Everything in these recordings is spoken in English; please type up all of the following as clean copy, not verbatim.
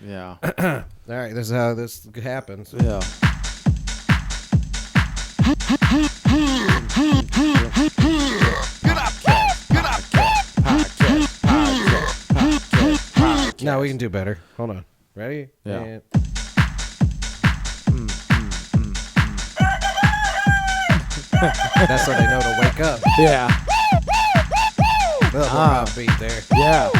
Yeah. All right, this is how this happens. Yeah. No, we can do better. Hold on. Ready? Yeah. And... That's when they know to wake up. Yeah. A little more upbeat there. Yeah.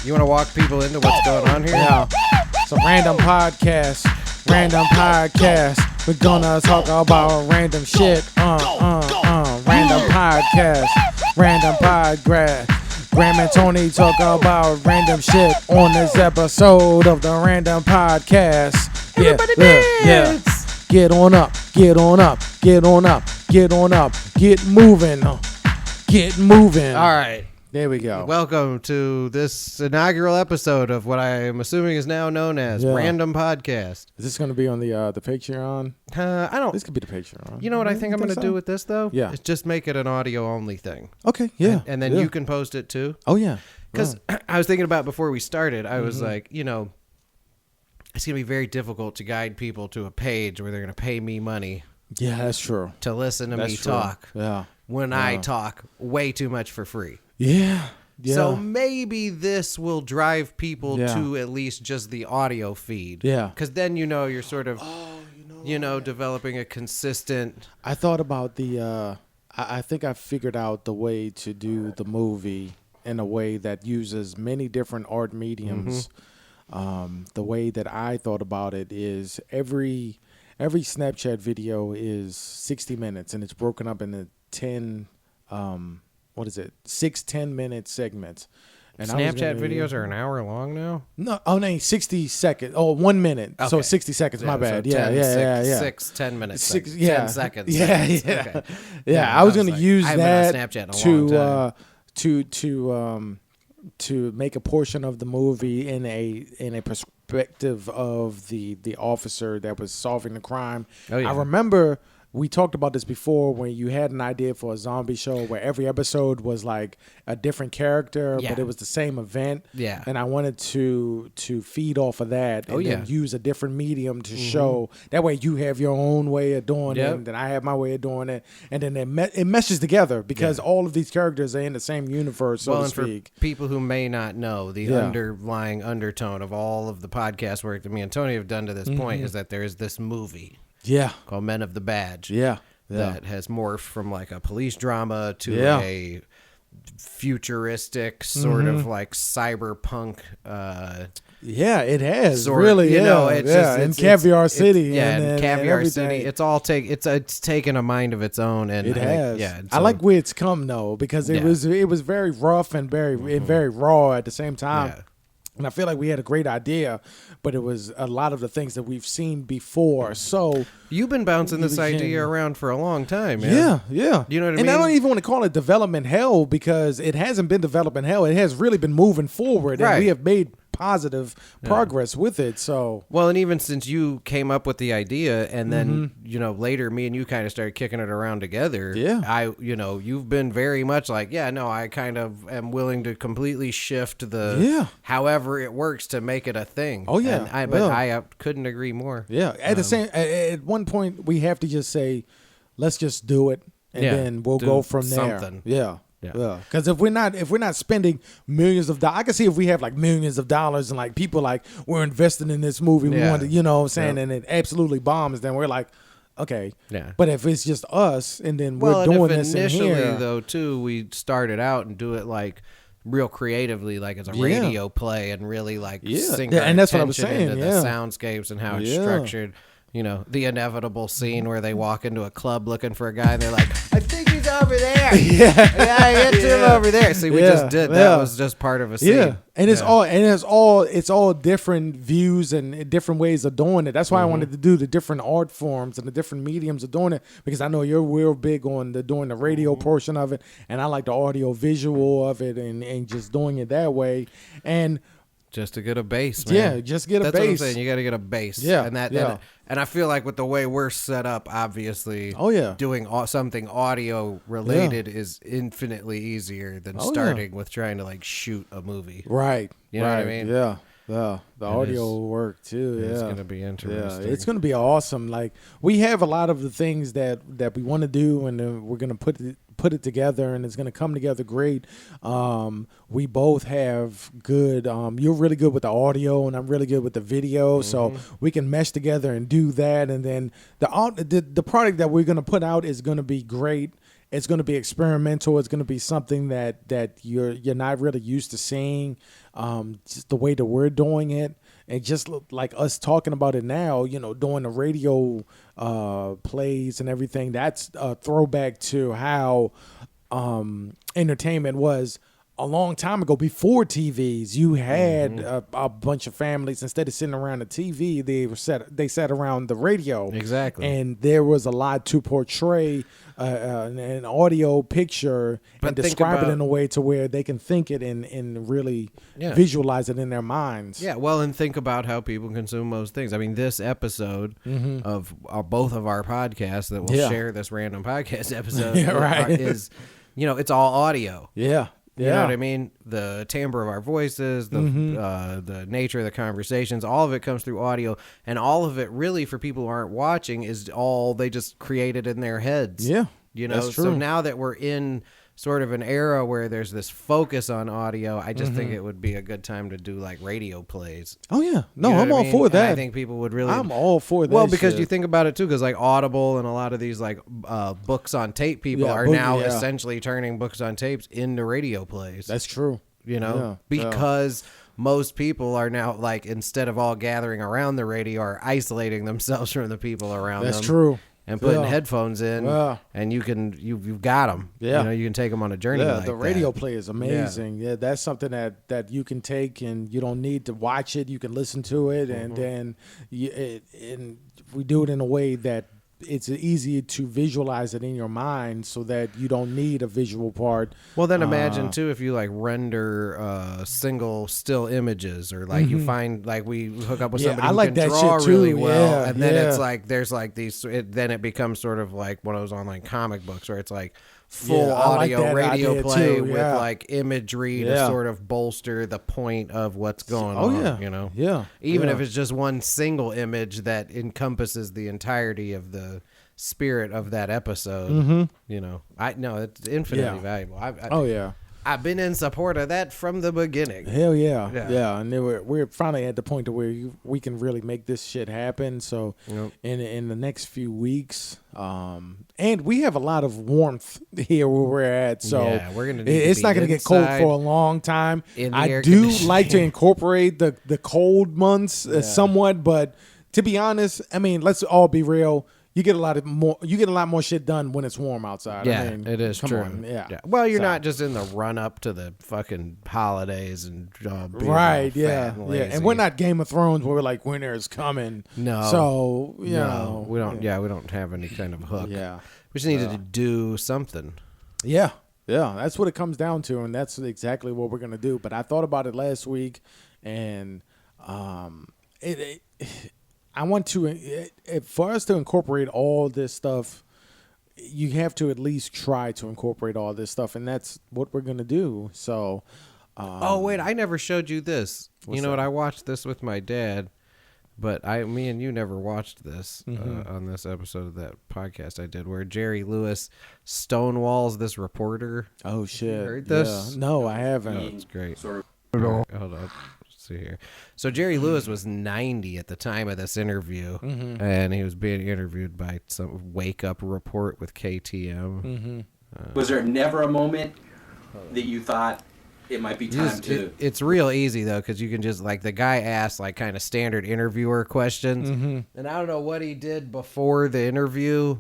You want to walk people into what's going on here? Yeah. It's a random podcast. Random podcast. We're gonna talk about random shit. Random podcast. Random podcast. Graham and Tony talk about random shit on this episode of the Random Podcast. Yeah, Everybody dance! Yeah. Get on up, get on up, get on up, get on up, get moving, get moving. All right. There we go. Welcome to this inaugural episode of what I am assuming is now known as Random Podcast. Is this going to be on the Patreon? I don't. This could be the Patreon. You know what I think I'm going to do with this though? Yeah. Is just make it an audio only thing. Okay. Yeah. And then you can post it too. Oh yeah. Because I was thinking about before we started, I was like, you know, it's going to be very difficult to guide people to a page where they're going to pay me money. Yeah, that's true. To listen to me true. talk. Yeah. When I talk way too much for free. Yeah. Yeah. So maybe this will drive people to at least just the audio feed. Yeah. Because then you're sort of, developing a consistent. I thought about the. I think I figured out the way to do the movie in a way that uses many different art mediums. The way that I thought about it is every Snapchat video is 60 minutes and it's broken up into 10. 6 10-minute segments. And Snapchat videos are an hour long now? No, 60 seconds. Oh, 1 minute. Okay. So 60 seconds. My bad. So 10, 6 10 minutes. 10 seconds. Yeah. Okay. Yeah. I was going to use that to make a portion of the movie in a perspective of the officer that was solving the crime. Oh, yeah. I remember we talked about this before when you had an idea for a zombie show where every episode was like a different character, but it was the same event. Yeah. And I wanted to feed off of that and then use a different medium to show. That way you have your own way of doing it, and then I have my way of doing it. And then it meshes together because all of these characters are in the same universe, so to speak. For people who may not know, the underlying undertone of all of the podcast work that me and Tony have done to this point is that there is this movie. Yeah. Called Men of the Badge. Yeah. That has morphed from like a police drama to a futuristic sort of like cyberpunk. It has sort, really. It's Caviar City. In Caviar City. It's all it's taken a mind of its own, and it has. I like where it's come though because it was very rough and very raw at the same time. Yeah. And I feel like we had a great idea, but it was a lot of the things that we've seen before. So you've been bouncing this idea around for a long time, man. Yeah. You know what I mean? And I don't even want to call it development hell because it hasn't been development hell. It has really been moving forward, and we have made positive progress with it. So and even since you came up with the idea, and then later me and you kind of started kicking it around together. Yeah, you've been very much like, I kind of am willing to completely shift the however it works to make it a thing. Oh yeah, and I couldn't agree more. Yeah, at one point we have to just say, let's just do it, and then we'll go from there. Something. Yeah. Yeah, because if we're not spending millions of dollars, I can see if we have like millions of dollars and like people like we're investing in this movie, we want to, you know what I'm saying, and it absolutely bombs, then we're like, okay. Yeah. But if it's just us and then we're doing this initially, in here, though, too, we started out and do it like real creatively, like as a radio play, and really like sink our and that's what I was saying, into the soundscapes and how it's structured. The inevitable scene where they walk into a club looking for a guy and they're like, I think he's over there. I get to him over there. See, we just did. That was just part of a scene. Yeah. And it's all different views and different ways of doing it. That's why I wanted to do the different art forms and the different mediums of doing it, because I know you're real big on doing the radio portion of it, and I like the audio visual of it and just doing it that way. And just to get a base, man. Yeah, just get a base. That's what I'm saying. You got to get a base. Yeah, and I feel like with the way we're set up, obviously, doing something audio related is infinitely easier than starting with trying to like shoot a movie. Right. You know what I mean? Yeah. The audio will work too. Yeah, it's gonna be interesting. Yeah, it's gonna be awesome. Like we have a lot of the things that we want to do, and we're gonna put it together, and it's gonna come together great. We both have good. You're really good with the audio, and I'm really good with the video, so we can mesh together and do that. And then the product that we're gonna put out is gonna be great. It's going to be experimental. It's going to be something that you're not really used to seeing, just the way that we're doing it, and just like us talking about it now. Doing the radio plays and everything. That's a throwback to how entertainment was a long time ago. Before TVs, you had a bunch of families. Instead of sitting around the TV, they sat around the radio. Exactly. And there was a lot to portray an audio picture and describe it in a way to where they can think it and really visualize it in their minds. Yeah, well, and think about how people consume most things. I mean, this episode of both of our podcasts that we'll share, this random podcast episode, is, it's all audio. Yeah. You know what I mean? The timbre of our voices, the nature of the conversations, all of it comes through audio, and all of it really, for people who aren't watching, is all they just created in their heads. Yeah, that's true. So now that we're in sort of an era where there's this focus on audio, I just think it would be a good time to do like radio plays. Oh yeah, no, I'm all for that. And I think people would really. I'm all for that. Well, because you think about it too, because like Audible and a lot of these like books on tape people are now essentially turning books on tapes into radio plays. That's true. Because most people are now, like, instead of all gathering around the radio, are isolating themselves from the people around them. That's true. And putting headphones in, and you've got them. Yeah, you can take them on a journey. Yeah, like the radio play is amazing. Yeah, that's something that you can take, and you don't need to watch it. You can listen to it, and then we do it in a way that it's easy to visualize it in your mind, so that you don't need a visual part. Well, then imagine too if you like render single still images, or like you find, like, we hook up with somebody who can draw really well, and then it's like there's like these. Then it becomes sort of like one of those online comic books where it's like full audio radio play with like imagery to sort of bolster the point of what's going on. Even if it's just one single image that encompasses the entirety of the spirit of that episode. I know it's infinitely valuable. I've been in support of that from the beginning. Hell yeah. And we're finally at the point to where we can really make this shit happen. So in the next few weeks, and we have a lot of warmth here where we're at. So we're gonna it's not going to get cold for a long time. I do like to incorporate the cold months somewhat, but to be honest, I mean, let's all be real. You get a lot more shit done when it's warm outside. Yeah, I mean, it is true. On, yeah. Well, you're not just in the run up to the fucking holidays and right. Yeah. And we're not Game of Thrones where we're like winter is coming. No. So we don't. Yeah, we don't have any kind of hook. Yeah. We just needed to do something. Yeah. Yeah. That's what it comes down to, and that's exactly what we're gonna do. But I thought about it last week, and I want to, for us to incorporate all this stuff, you have to at least try to incorporate all this stuff, and that's what we're going to do. So, oh, wait, I never showed you this. You know what? I watched this with my dad, but me and you never watched this on this episode of that podcast I did, where Jerry Lewis stonewalls this reporter. Oh, shit. You heard this? Yeah. No, I haven't. Oh, it's great. Hold on. See here. So Jerry Lewis was 90 at the time of this interview, and he was being interviewed by some Wake Up Report with KTM. Was there never a moment that you thought it might be time to? It's real easy though, because you can just, like, the guy asked like kind of standard interviewer questions, and I don't know what he did before the interview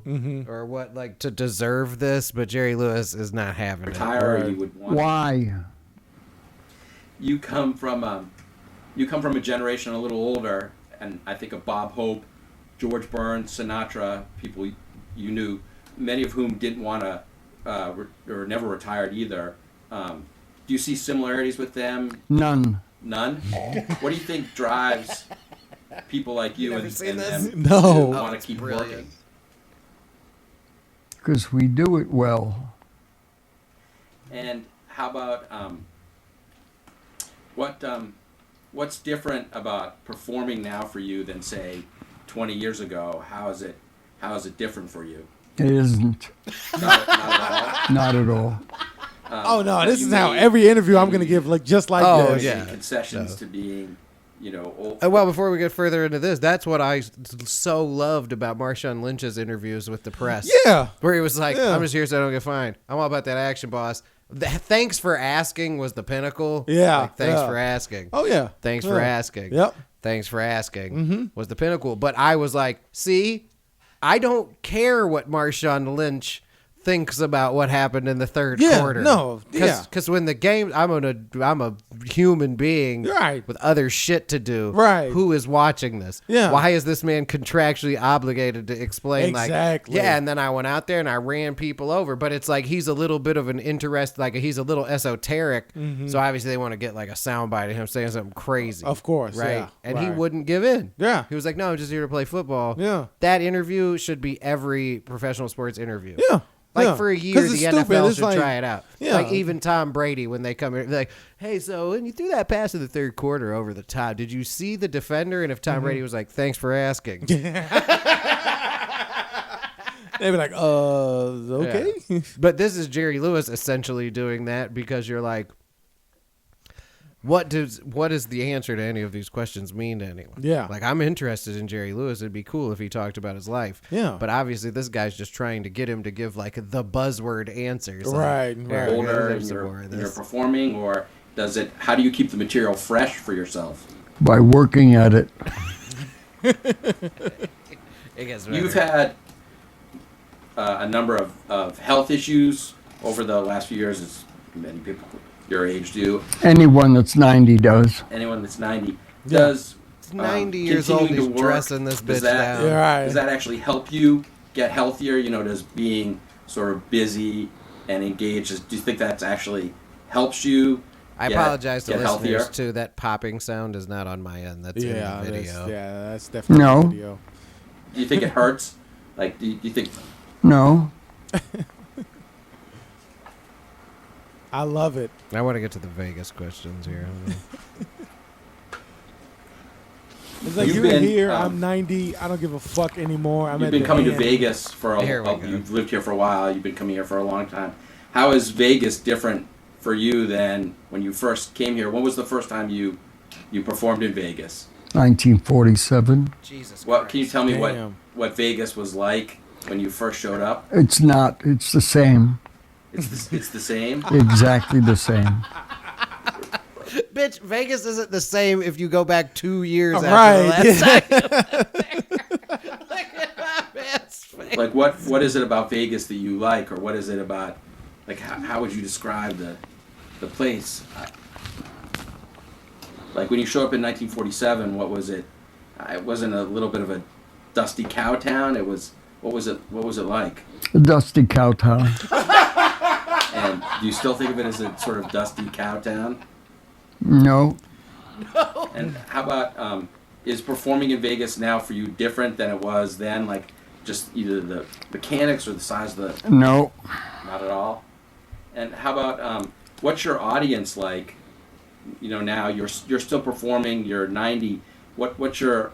or what, like, to deserve this, but Jerry Lewis is not having retire, it. Or you would want Why? You come from a generation a little older, and I think of Bob Hope, George Burns, Sinatra, people you knew, many of whom didn't want to, or never retired either. Do you see similarities with them? None. None? What do you think drives people like you and them to want to keep working? Because we do it well. And how about what what's different about performing now for you than say 20 years ago? How is it different for you? It isn't. Not at all. Not at all. Oh no, this is how every interview I'm gonna give just like Oh, this. yeah. Concessions to being, old. Well, before we get further into this, that's what I so loved about Marshawn Lynch's interviews with the press. Yeah. Where he was like, Yeah. I'm just here so I don't get fined. I'm all about that action, boss. Thanks for asking was the pinnacle. Yeah, Like, thanks yeah. for asking. Oh yeah. Thanks Yeah. for asking. Yep. Thanks for asking was the pinnacle. But I was like, see, I don't care what Marshawn Lynch thinks about what happened in the third quarter. Because when the game, I'm a human being Right. with other shit to do. Right. Who is watching this? Yeah. Why is this man contractually obligated to explain? Exactly. Like, yeah, and then I went out there and I ran people over. But it's like he's a little bit of an interest, like he's a little esoteric. So obviously they want to get like a soundbite of him saying something crazy. Of course, right? yeah, And he right. wouldn't give in. Yeah. He was like, no, I'm just here to play football. Yeah. That interview should be every professional sports interview. Yeah. Like Yeah. for a year, 'Cause the it's NFL stupid. It's should like- try it out. Yeah. Like even Tom Brady, when they come here, they're like, hey, so when you threw that pass in the third quarter over the top, did you see the defender? And if Tom Brady was like, thanks for asking. They'd be like, okay. Yeah. But this is Jerry Lewis essentially doing that because you're like, what does the answer to any of these questions mean to anyone? Yeah. Like, I'm interested in Jerry Lewis. It'd be cool if he talked about his life. Yeah. But obviously, this guy's just trying to get him to give, like, the buzzword answers. Right, Like, right. "Here, Older here's and some you're, more of you're this." performing, or how do you keep the material fresh for yourself? By working at it. It gets better. You've had a number of health issues over the last few years, as many people your age do. Anyone that's 90 does. Anyone that's 90 Yeah. does. 90 years old, continuing he's to work, dressing this does bitch that- down. Yeah, right. Does that actually help you get healthier? Does being sort of busy and engaged, do you think that's actually helps you? I get- apologize to get listeners, healthier? too. That popping sound is not on my end. That's in the video. That's definitely No. the video. Do you think it hurts? Like, do you think? No. I love it. I want to get to the Vegas questions here. It's like You've you're been, here. I'm 90. I don't give a fuck anymore. I'm You've at been the coming to end. Vegas for Here we go. you've lived here for a while. You've been coming here for a long time. How is Vegas different for you than when you first came here? When was the first time you performed in Vegas? 1947. Jesus What can you tell me Damn. what Vegas was like when you first showed up? It's not. It's the same. It's the same. Exactly the same. Bitch, Vegas isn't the same if you go back 2 years after Right. the last time. Look at my man's face. Like what is it about Vegas that you like, or what is it about? Like how would you describe the place? Like when you show up in 1947, what was it? It wasn't a little bit of a dusty cow town. It was. What was it? What was it like? A dusty cow town. And do you still think of it as a sort of dusty cow town? No. And how about is performing in Vegas now for you different than it was then? Like just either the mechanics or the size of the No. not at all. And how about what's your audience like? Now you're still performing. You're 90. What's your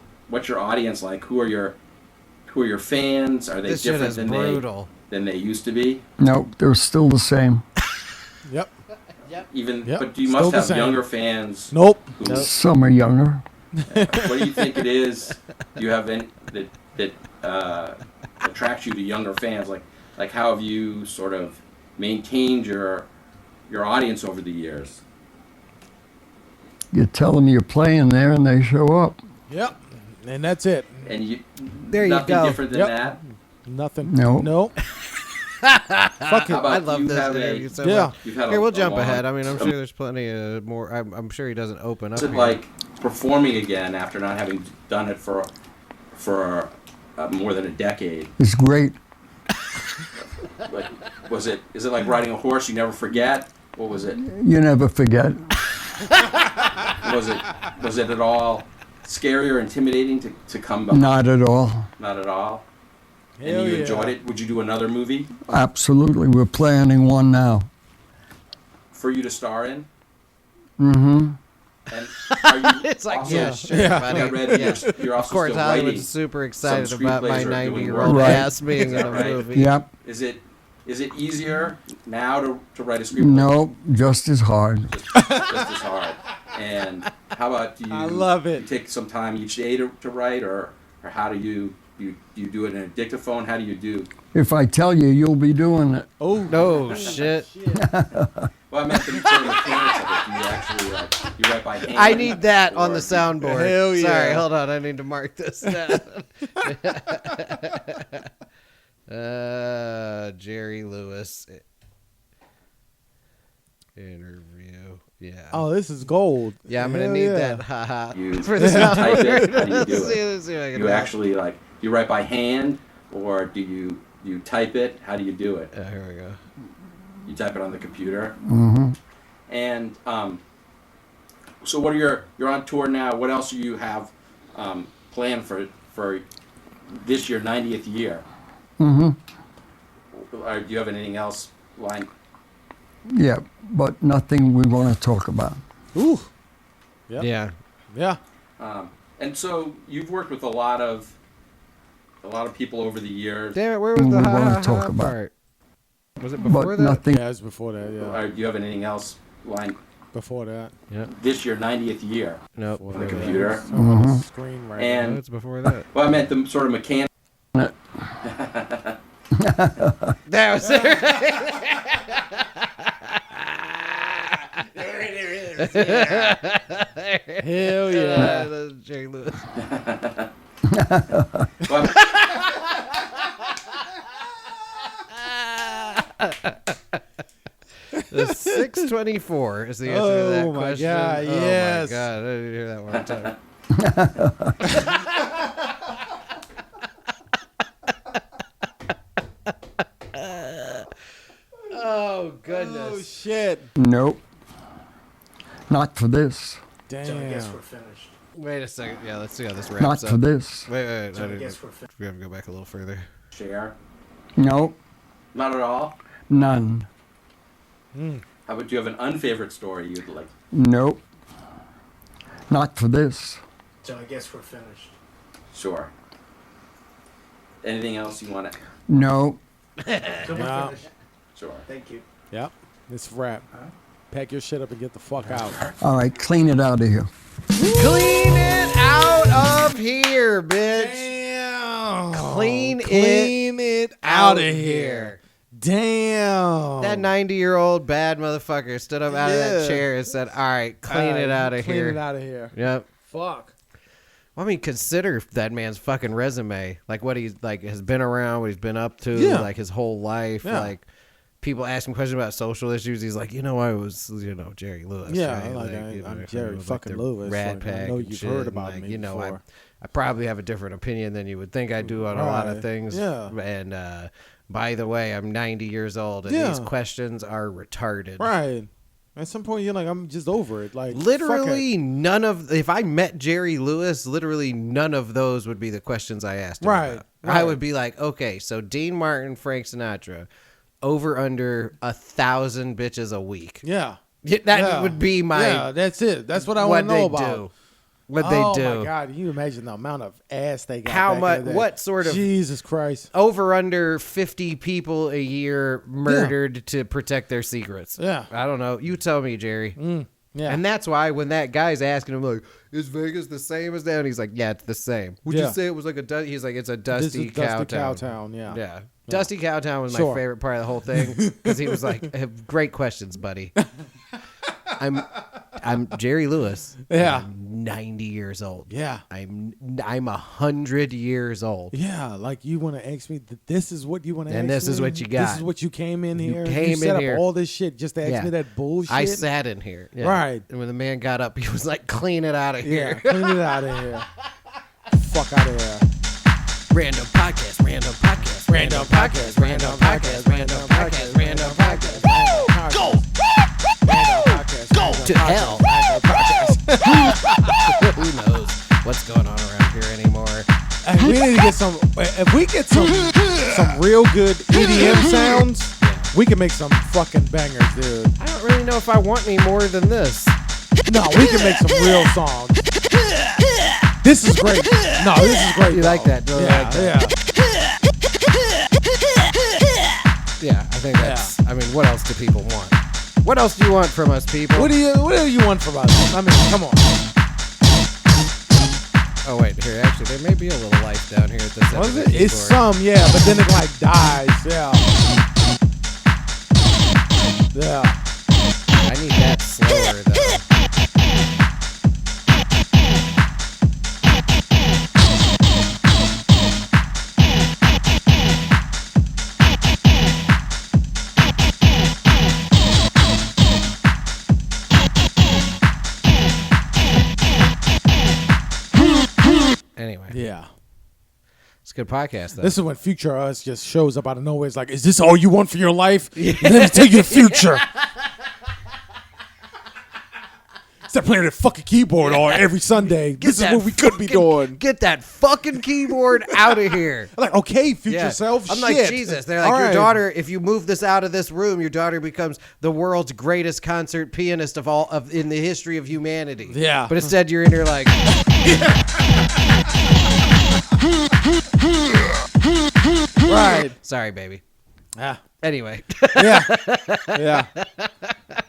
audience like? Who are your fans? Are they This shit different is than brutal. than they used to be? No. They're still the same. Yep. Even Yep, but you still must the have same. younger fans. Nope. Who, Some are younger. What do you think it is? Do you have any that attracts you to younger fans? Like how have you sort of maintained your audience over the years? You tell them you're playing there and they show up. Yep. And that's it. And you There you nothing go. different than Yep. that. Nothing. No. No. Fuck it. How about I love you this have interview so Yeah. much. You've had Here, we'll a jump long- ahead. I mean, I'm sure there's plenty of more. I'm sure he doesn't open up What's it here. like performing again after not having done it for more than a decade? It's great. Like, is it like riding a horse you never forget? What was it? You never forget. Was it at all scary or intimidating to come back? Not at all. Not at all. Hell And you yeah. enjoyed it? Would you do another movie Absolutely. We're planning one now. for you to star in? Mm-hmm. And are you It's like, also, yeah, sure, Yeah. buddy. I read you're also Of course, still Hollywood's writing. super excited some about my screenplays or doing 90-year-old work. ass being in a Right. movie. Yep. Is it easier now to write a screenplay? No, just as hard. Just as hard. And how about do you? I love it. You take some time each day to write, or how do you do it in a dictaphone? How do you do? If I tell you, you'll be doing it. Oh, No shit. Well, I meant the sort of mechanics of it. Do you actually you write by hand? I need that on or the do you- soundboard. Hell yeah. Sorry, hold on. I need to mark this down. Jerry Lewis interview. Yeah. Oh, this is gold. Yeah, I'm gonna Hell need yeah. that. Haha. You For the type it. How soundboard. do you do Let's see, it? let's see if I can You actually you write by hand, or do you type it? How do you do it? Here we go. You type it on the computer. Mm-hmm. And so what are you're on tour now. What else do you have planned for this year, 90th year? Mm-hmm. Or do you have anything else lined? Yeah, but nothing we want to talk about. Ooh. Yep. Yeah. Yeah. And so you've worked with a lot of people over the years. Damn it, where was the We ha wanna ha talk ha about. part? Was it before But that? nothing. Yeah, it was before that. Yeah. Or do you have anything else lined Before that. this year, 90th year? Nope. Before the that. computer. It's on the screen right And- No, it's before that. Well, I meant the sort of mechanic. That was Hell yeah. That's Jerry Lewis. Well, The 624 is the answer to that Oh my question. God, yes. Oh my god, I didn't hear that one time. Oh Oh goodness. shit. Nope. Not for this. Damn. Wait a second. Yeah, let's see how this Not wraps for up. this. Wait. We have to go back a little further. share. Nope. Not at all. None. How about do you have an unfavorite story you'd like? Nope. Not for this. So I guess we're finished. Sure. Anything else you want to? No. So we're Yeah. finished. Sure. Thank you. Yep. It's wrap. Pack your shit up and get the fuck out. All right, clean it out of here. Clean it out of here, bitch. Damn. Clean it out of here. Damn. That 90-year-old bad motherfucker stood up out of that Yeah. chair and said, "All right, clean it out of here." Clean it out of here. Yep. Fuck. Well, I mean, consider that man's fucking resume, like what he's like has been around, what he's been up to, Yeah. like his whole life. Yeah. Like people ask him questions about social issues. He's like, I was, Jerry Lewis. Yeah, right? like, I'm Jerry like fucking the Lewis. Rat Like, I Pack know and you've shit, heard and, about like, me before. I probably have a different opinion than you would think I do on a lot of Right. things. Yeah. And by the way, I'm 90 years old, and Yeah. these questions are retarded. Right. At some point, you're like, I'm just over it. Like, Literally none of, if I met Jerry Lewis, literally none of those would be the questions I asked him Right, about. right. I would be like, okay, so Dean Martin, Frank Sinatra, over under 1,000 bitches a week. Yeah. That Yeah. would be my, Yeah, that's it. That's what I what want to know they about. do. What Oh they do. my God! Can you imagine the amount of ass they got? How back much, in the day? what sort of, Jesus Christ! over under 50 people a year murdered to protect their secrets. Yeah. I don't know. You tell me, Jerry. Yeah. And that's why when that guy's asking him, like, is Vegas the same as that? And he's like, yeah, it's the same. Would Yeah. you say it was like a he's like, it's a This dusty is cow Dusty town. Cowtown. Yeah. Yeah. Dusty Cowtown was my Sure. favorite part of the whole thing because he was like, great questions, buddy. I'm Jerry Lewis. Yeah. I'm 90 years old. Yeah. I'm 100 years old. Yeah, like you want to ask me that this is what you want to ask And me? this is what you got. This is what you came in here. came you set in up here. all this shit just to ask Yeah. me that bullshit. I sat in here. Yeah. Right. And when the man got up, he was like, clean it out of Yeah, here. clean it out of here. Fuck out of here. Random podcast, random podcast, random podcast, random podcast, random podcast, random podcast. Go! Go To hell. Who knows what's going on around here anymore? Hey, we need to get some. If we get some real good EDM sounds, we can make some fucking bangers, dude. I don't really know if I want any more than this. No, we can make some real songs. This is great. No, this is great. You like that? Don't Yeah, like that? Yeah, I think that's. I mean, what else do people want? What else do you want from us, people? What do you want from us? I mean, come on. Oh wait, here actually there may be a little life down here at this. What is it? It's some, yeah, but then it like dies. Yeah. Yeah. I need that slower though. Anyway. Yeah. It's a good podcast, though. This is when future us just shows up out of nowhere. It's like, is this all you want for your life? Yeah. Let me tell you the future. Stop playing that fucking keyboard all every Sunday. This is what we could be doing. Get that fucking keyboard out of here. I'm like, okay, future self. I'm like, Jesus. They're like, your daughter, if you move this out of this room, your daughter becomes the world's greatest concert pianist of in the history of humanity. Yeah. But instead you're in here like... Right. Sorry, baby. Ah. Anyway. Yeah. Yeah.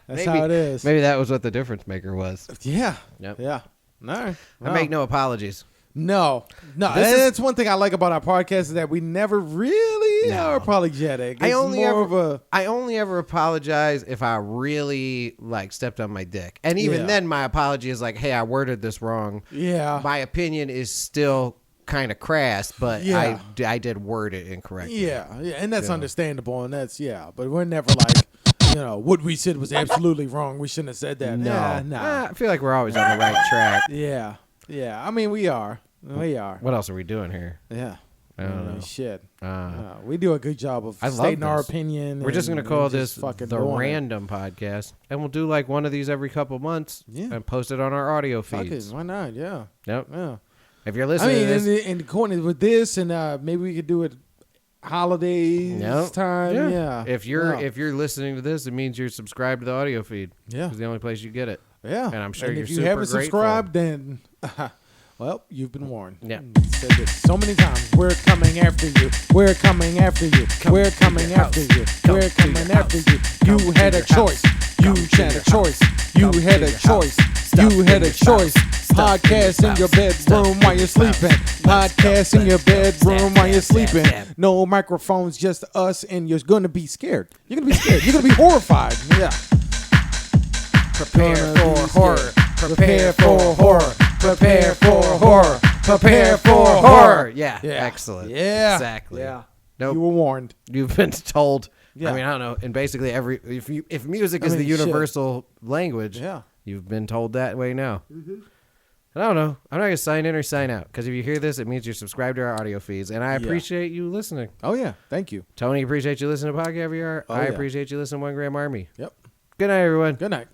That's how it is. Maybe that was what the difference maker was. Yeah. Yep. Yeah. No. I make no apologies. No. That's one thing I like about our podcast is that we never really are apologetic. It's I only ever apologize if I really like stepped on my dick. And even then my apology is like, hey, I worded this wrong. Yeah. My opinion is still kind of crass, but Yeah. I did word it incorrectly. Yeah. And that's understandable. And that's, but we're never like, what we said was absolutely wrong. We shouldn't have said that. No. Nah. I feel like we're always on the right track. Yeah. Yeah. I mean, we are. We are. What else are we doing here? Yeah. I don't know. Shit. We do a good job of I love stating our this. opinion. We're just going to call this fucking the Random Podcast. And we'll do like one of these every couple months and post it on our audio feeds. Fuck it. Why not? Yeah. Yep. Yeah. If you're listening to this. and according with this, and maybe we could do it holidays time. Yeah. If you're listening to this, it means you're subscribed to the audio feed. Yeah. It's the only place you get it. Yeah. And I'm sure you're if you super haven't grateful. subscribed, then well, you've been warned. Yeah. Said this so many times. We're coming after you. We're coming after you. We're coming after you. We're coming after you. You had a choice. You had a choice. You had a choice. You had a choice. Podcast in your bedroom while you're sleeping. Podcast in your bedroom while you're sleeping. No microphones, just us, and you're gonna be scared. You're gonna be scared. You're gonna be horrified. Yeah. Prepare for horror. Prepare for horror. Prepare for horror. Prepare for horror. Yeah. Excellent. Yeah. Exactly. Yeah. Nope. You were warned. You've been told. Yeah. I mean, I don't know. And basically, if music is the universal language, you've been told that way now. Mm-hmm. I don't know. I'm not going to sign in or sign out because if you hear this, it means you're subscribed to our audio feeds. And I appreciate you listening. Oh, yeah. Thank you. Tony, appreciate you listening to Pod Caviar. I appreciate you listening to 1 Gram Army. Yep. Good night, everyone. Good night.